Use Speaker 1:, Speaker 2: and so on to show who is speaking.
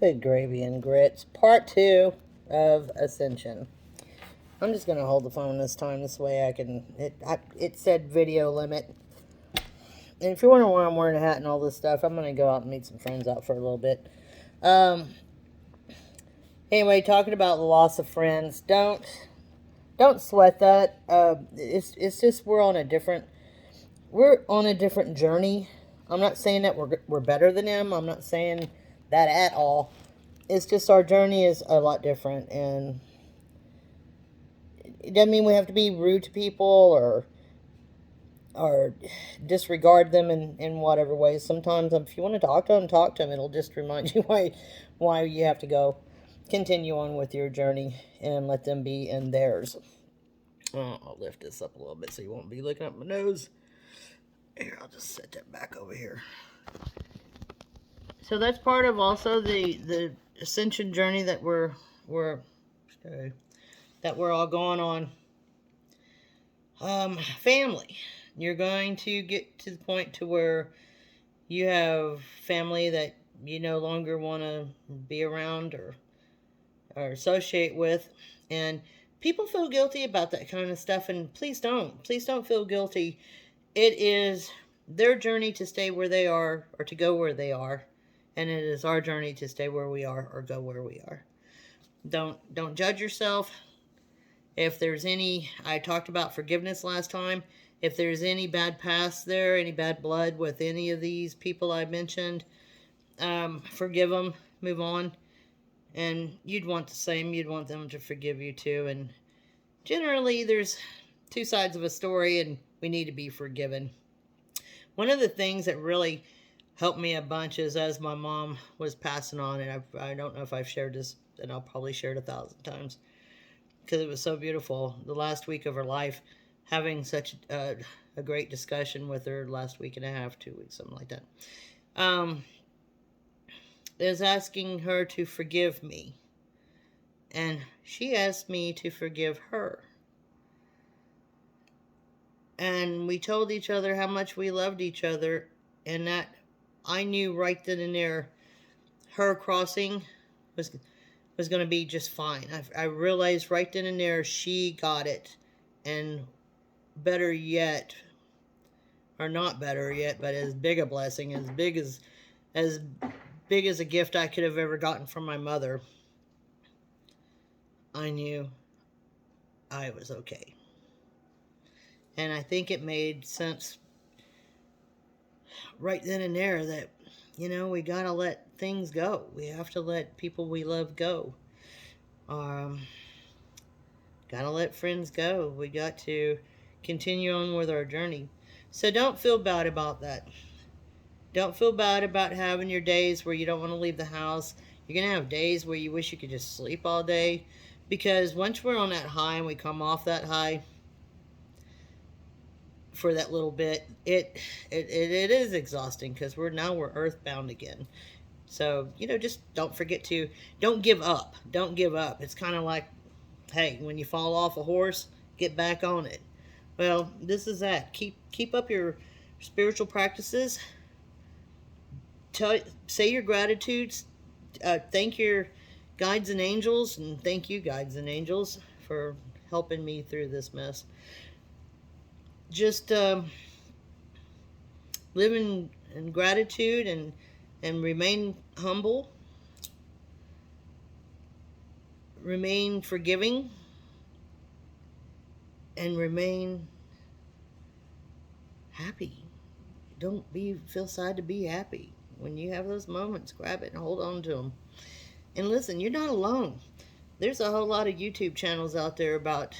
Speaker 1: Good gravy and grits. Part 2 of Ascension. I'm just going to hold the phone this time. This way I can... It said video limit. And if you're wondering why I'm wearing a hat and all this stuff, I'm going to go out and meet some friends out for a little bit. Anyway, talking about the loss of friends. Don't sweat that. It's just we're on a different journey. I'm not saying that we're better than them. I'm not saying that at all. It's just our journey is a lot different, and it doesn't mean we have to be rude to people or disregard them in whatever ways. Sometimes if you want to talk to them. It'll just remind you why you have to continue on with your journey and let them be in theirs. I'll lift this up a little bit so you won't be looking up my nose. Here, I'll just set that back over here. So that's part of also the ascension journey that we're all going on. Family. You're going to get to the point to where you have family that you no longer want to be around or associate with, and people feel guilty about that kind of stuff, and please don't feel guilty. It is their journey to stay where they are or to go where they are, and it is our journey to stay where we are or go where we are. Don't judge yourself. If there's any, I talked about forgiveness last time. If there's any bad past there, any bad blood with any of these people I mentioned, forgive them, move on. And you'd want the same. You'd want them to forgive you too. And generally, there's two sides of a story, and we need to be forgiven. One of the things that really helped me a bunch is as my mom was passing on, and I don't know if I've shared this, and I'll probably share it 1,000 times, because it was so beautiful. The last week of her life, having such a great discussion with her last week and a half, 2 weeks, something like that, is asking her to forgive me. And she asked me to forgive her. And we told each other how much we loved each other, and that I knew right then and there her crossing was going to be just fine. I realized right then and there she got it. And better yet, or not better yet, but as big a blessing, as big as a gift I could have ever gotten from my mother, I knew I was okay. And I think it made sense right then and there that, we gotta let things go. We have to let people we love go. Gotta let friends go. We got to continue on with our journey. So don't feel bad about that. Don't feel bad about having your days where you don't want to leave the house. You're going to have days where you wish you could just sleep all day. Because once we're on that high and we come off that high for that little bit, it is exhausting, because we're earthbound again. So, just don't give up. Don't give up. It's kind of like, hey, when you fall off a horse, get back on it. Well, this is that. Keep up your spiritual practices. Say your gratitudes. Thank your guides and angels, and thank you, guides and angels, for helping me through this mess. Just live in gratitude and remain humble. Remain forgiving. And remain happy. Don't feel sad to be happy. When you have those moments, grab it and hold on to them. And listen, you're not alone. There's a whole lot of YouTube channels out there about